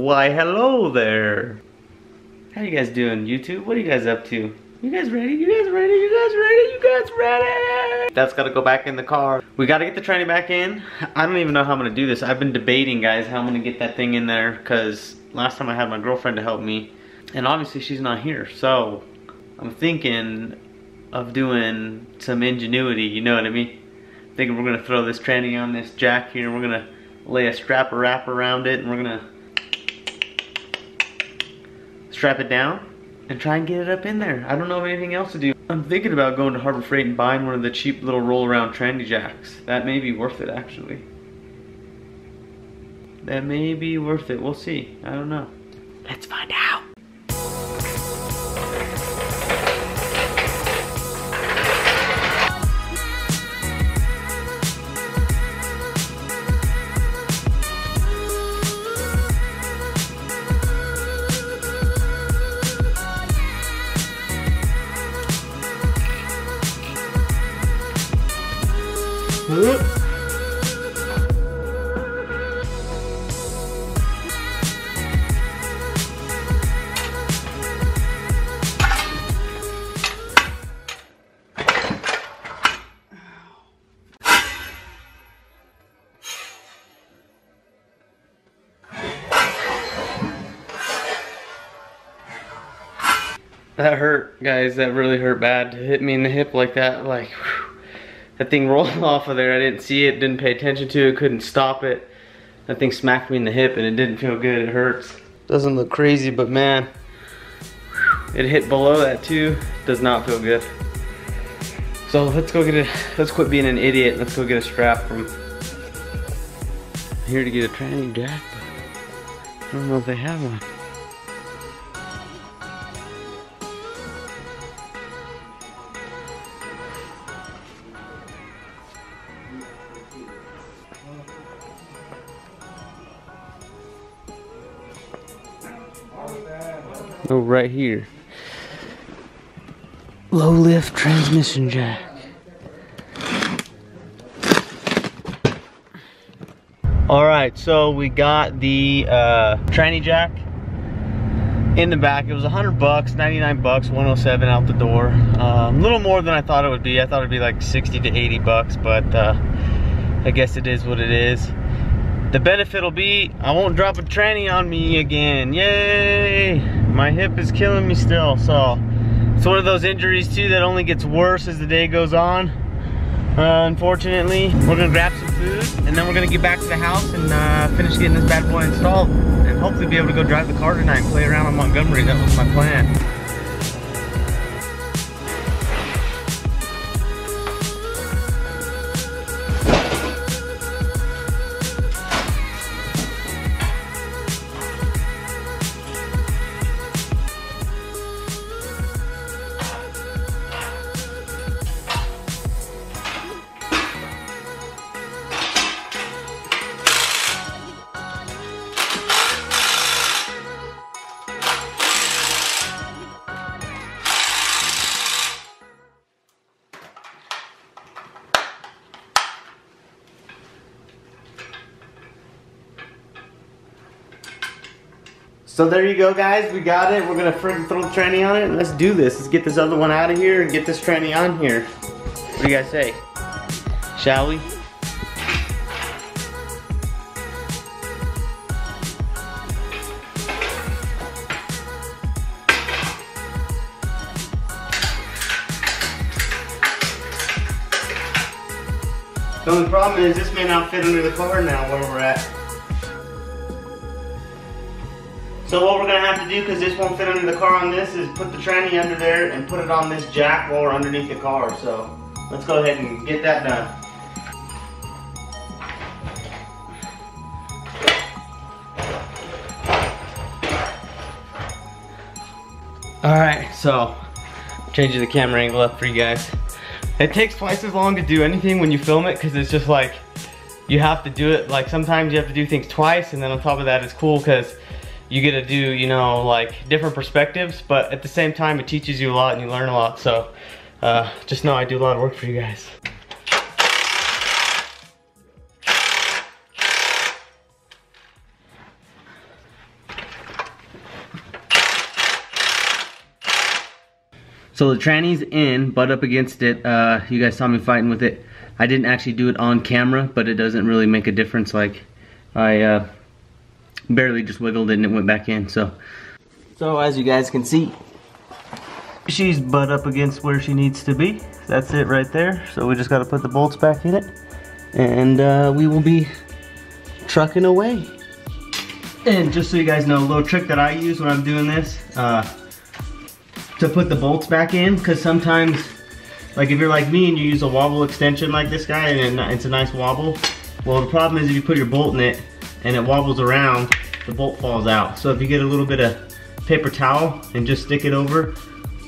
Why, hello there. How you guys doing, YouTube? What are you guys up to? You guys ready? You guys ready? You guys ready? You guys ready? That's gotta go back in the car. We gotta get the tranny back in. I don't even know how I'm gonna do this. I've been debating, guys, how I'm gonna get that thing in there, because last time I had my girlfriend to help me, and obviously she's not here. So I'm thinking of doing some ingenuity, you know what I mean? Thinking we're gonna throw this tranny on this jack here, and we're gonna lay a strap or wrap around it, and we're gonna strap it down and try and get it up in there. I don't know of anything else to do. I'm thinking about going to Harbor Freight and buying one of the cheap little roll around tranny jacks. That may be worth it, actually. That may be worth it. We'll see. I don't know. Let's find out. That hurt, guys. That really hurt bad. To hit me in the hip like that, like, whew. That thing rolled off of there. I didn't see it, didn't pay attention to it, couldn't stop it. That thing smacked me in the hip and it didn't feel good. It hurts. Doesn't look crazy, but man, whew, it hit below that too. Does not feel good. So let's go get let's quit being an idiot. Let's go get a strap from here to get a tranny jack, but I don't know if they have one. Oh, right here. Low lift transmission jack. Alright, so we got the tranny jack in the back. It was $100, 99 bucks, 107 out the door. A little more than I thought it would be. I thought it'd be like 60 to 80 bucks, but I guess it is what it is. The benefit will be I won't drop a tranny on me again. Yay! My hip is killing me still, so it's one of those injuries too that only gets worse as the day goes on. Unfortunately, we're gonna grab some food and then we're gonna get back to the house and finish getting this bad boy installed and hopefully be able to go drive the car tonight and play around in Montgomery. That was my plan. So there you go, guys. We got it. We're gonna freaking throw the tranny on it and let's do this. Let's get this other one out of here and get this tranny on here. What do you guys say? Shall we? The only problem is this may not fit under the car now where we're at. So what we're going to have to do, because this won't fit under the car on this, is put the tranny under there and put it on this jack while we're underneath the car. So let's go ahead and get that done. Alright, so changing the camera angle up for you guys. It takes twice as long to do anything when you film it, because it's just like you have to do it, like sometimes you have to do things twice, and then on top of that it's cool because you get to do, you know, like different perspectives, but at the same time it teaches you a lot and you learn a lot. So just know I do a lot of work for you guys. So the tranny's in, butt up against it. You guys saw me fighting with it. I didn't actually do it on camera, but it doesn't really make a difference. Like, I barely just wiggled it and it went back in. So as you guys can see, she's butt up against where she needs to be. That's it right there. So we just got to put the bolts back in it, and we will be trucking away. And just so you guys know, a little trick that I use when I'm doing this, to put the bolts back in, because sometimes, like if you're like me and you use a wobble extension like this guy and it's a nice wobble, well the problem is if you put your bolt in it and it wobbles around, the bolt falls out. So if you get a little bit of paper towel and just stick it over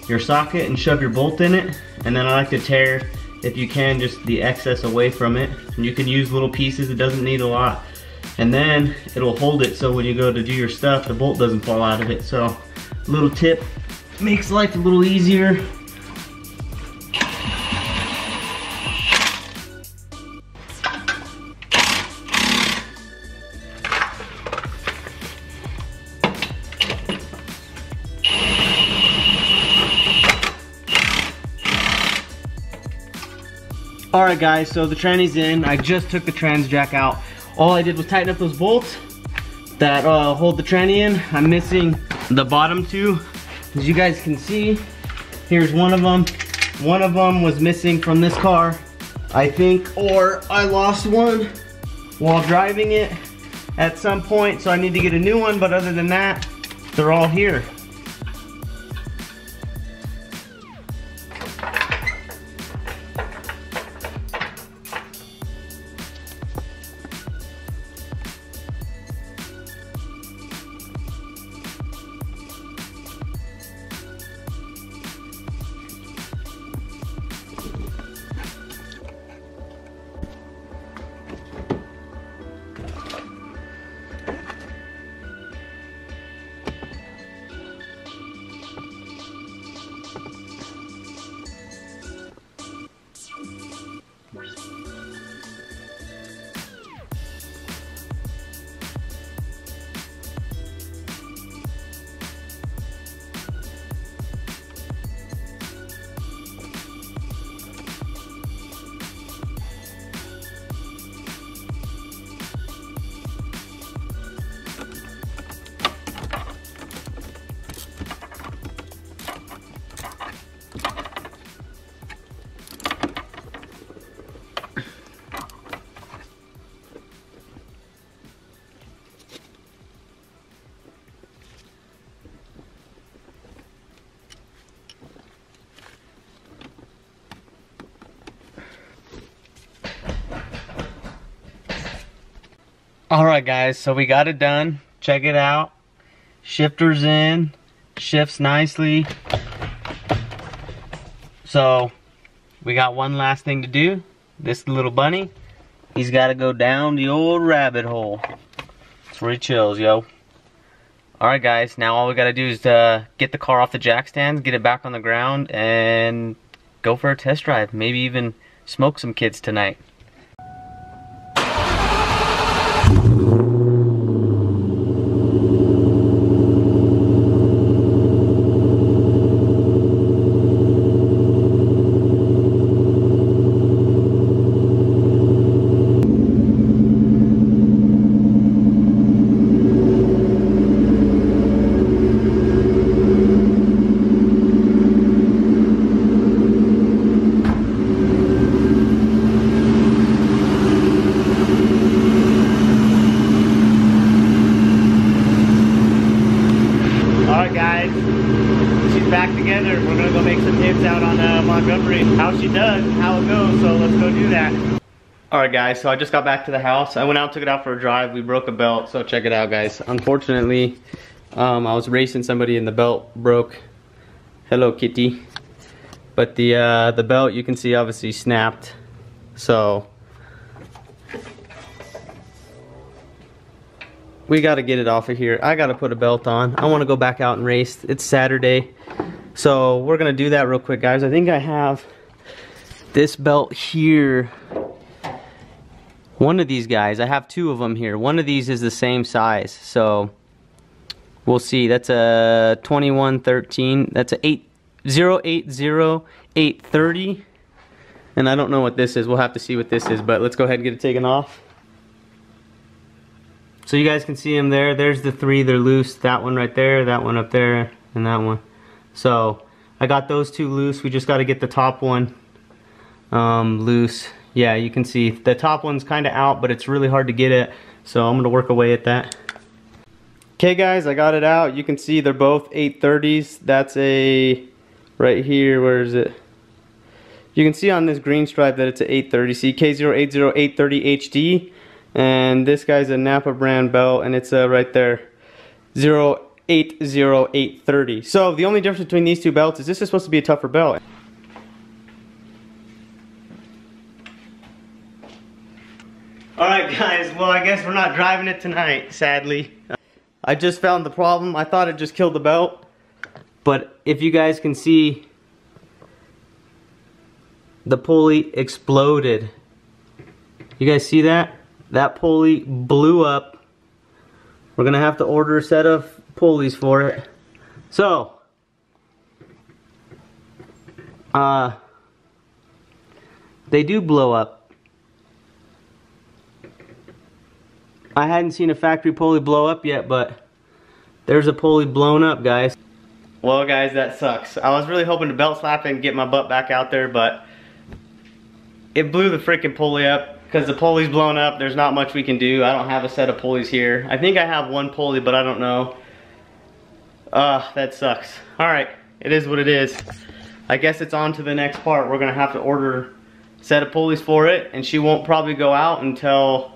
your socket and shove your bolt in it, and then I like to tear, if you can, just the excess away from it. And you can use little pieces, it doesn't need a lot. And then it'll hold it so when you go to do your stuff, the bolt doesn't fall out of it. So a little tip, makes life a little easier. Alright guys, so the tranny's in. I just took the trans jack out. All I did was tighten up those bolts that hold the tranny in. I'm missing the bottom two. As you guys can see, here's one of them. One of them was missing from this car, I think, or I lost one while driving it at some point, so I need to get a new one, but other than that, they're all here. Alright guys, so we got it done. Check it out. Shifter's in. Shifts nicely. So we got one last thing to do. This little bunny, he's got to go down the old rabbit hole. That's where he chills, yo. Alright guys, now all we got to do is get the car off the jack stands, get it back on the ground, and go for a test drive. Maybe even smoke some kids tonight. We're gonna go make some hits out on Montgomery. How she does, how it goes, so let's go do that. Alright guys, so I just got back to the house. I went out, took it out for a drive. We broke a belt, so check it out guys. Unfortunately, I was racing somebody and the belt broke. Hello kitty. But the belt, you can see, obviously snapped. So we gotta get it off of here. I gotta put a belt on. I wanna go back out and race. It's Saturday. So we're gonna do that real quick guys. I think I have this belt here. One of these guys, I have two of them here. One of these is the same size. So we'll see. That's a 2113. That's a 080830. And I don't know what this is. We'll have to see what this is, but let's go ahead and get it taken off. So you guys can see them there. There's the three, they're loose. That one right there, that one up there, and that one. So I got those two loose. We just got to get the top one loose. Yeah, you can see the top one's kind of out, but it's really hard to get it. So I'm gonna work away at that. Okay guys, I got it out. You can see they're both 830s. That's a, right here, where is it? You can see on this green stripe that it's an 830. CK080830 HD. And this guy's a Napa brand belt, and it's right there, 080830. So the only difference between these two belts is this is supposed to be a tougher belt. Alright guys, well I guess we're not driving it tonight, sadly. I just found the problem. I thought it just killed the belt. But if you guys can see, the pulley exploded. You guys see that? That pulley blew up. We're gonna have to order a set of pulleys for it. So, they do blow up. I hadn't seen a factory pulley blow up yet, but there's a pulley blown up, guys. Well guys, that sucks. I was really hoping to belt slap and get my butt back out there, but it blew the freaking pulley up. Because the pulley's blown up, there's not much we can do. I don't have a set of pulleys here. I think I have one pulley, but I don't know. That sucks. Alright, it is what it is. I guess it's on to the next part. We're going to have to order a set of pulleys for it, and she won't probably go out until,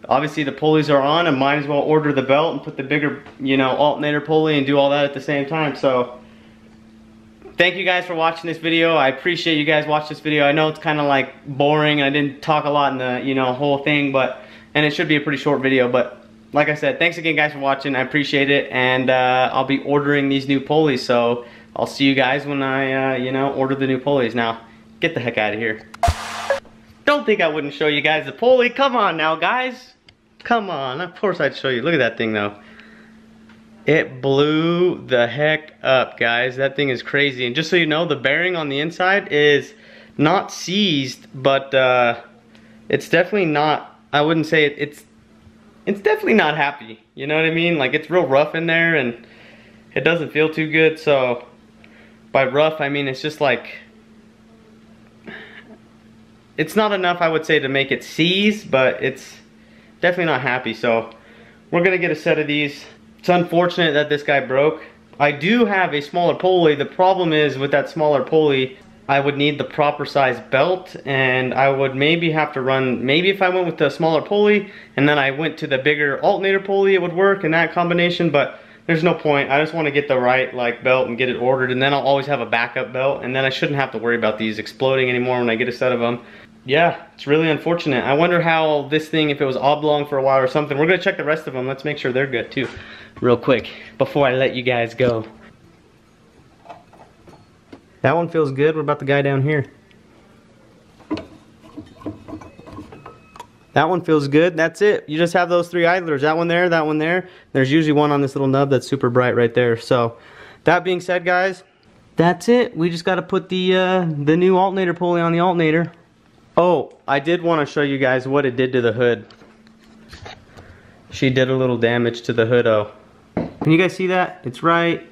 obviously the pulleys are on, and might as well order the belt and put the bigger, you know, alternator pulley and do all that at the same time. So, thank you guys for watching this video. I appreciate you guys watching this video. I know it's kind of like boring. I didn't talk a lot in the, you know, whole thing, and it should be a pretty short video, but like I said, thanks again guys for watching. I appreciate it, and I'll be ordering these new pulleys, so I'll see you guys when I, you know, order the new pulleys. Now, get the heck out of here. Don't think I wouldn't show you guys the pulley. Come on now, guys. Come on. Of course I'd show you. Look at that thing, though. It blew the heck up, guys. That thing is crazy. And just so you know, the bearing on the inside is not seized, but it's definitely not, I wouldn't say it's definitely not happy. You know what I mean? Like, it's real rough in there, and it doesn't feel too good. So by rough, I mean it's just like, it's not enough, I would say, to make it seize, but it's definitely not happy. So we're gonna get a set of these. It's unfortunate that this guy broke. I do have a smaller pulley. The problem is with that smaller pulley, I would need the proper size belt, and I would maybe have to run, maybe if I went with the smaller pulley and then I went to the bigger alternator pulley, it would work in that combination, but there's no point. I just want to get the right like belt and get it ordered, and then I'll always have a backup belt, and then I shouldn't have to worry about these exploding anymore when I get a set of them. Yeah, it's really unfortunate. I wonder how this thing, if it was oblong for a while or something. We're gonna check the rest of them. Let's make sure they're good too, real quick, before I let you guys go. That one feels good. What about the guy down here? That one feels good. That's it. You just have those three idlers. That one there, that one there. There's usually one on this little nub that's super bright right there. So, that being said, guys, that's it. We just got to put the new alternator pulley on the alternator. Oh, I did want to show you guys what it did to the hood. She did a little damage to the hood. Oh, can you guys see that? It's right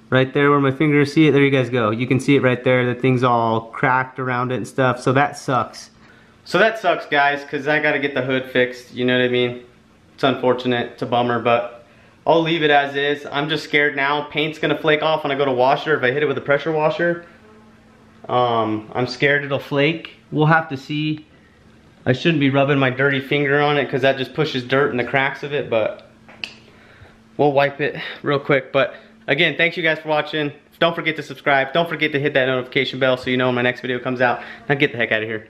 there where my fingers see it. There you guys go. You can see it right there. The thing's all cracked around it and stuff. So that sucks. So that sucks, guys, because I got to get the hood fixed. You know what I mean? It's unfortunate. It's a bummer, but I'll leave it as is. I'm just scared now. Paint's gonna flake off when I go to wash it, if I hit it with a pressure washer. I'm scared it'll flake. We'll have to see. I shouldn't be rubbing my dirty finger on it because that just pushes dirt in the cracks of it, but we'll wipe it real quick. But again, thanks you guys for watching. Don't forget to subscribe. Don't forget to hit that notification bell so you know when my next video comes out. Now get the heck out of here.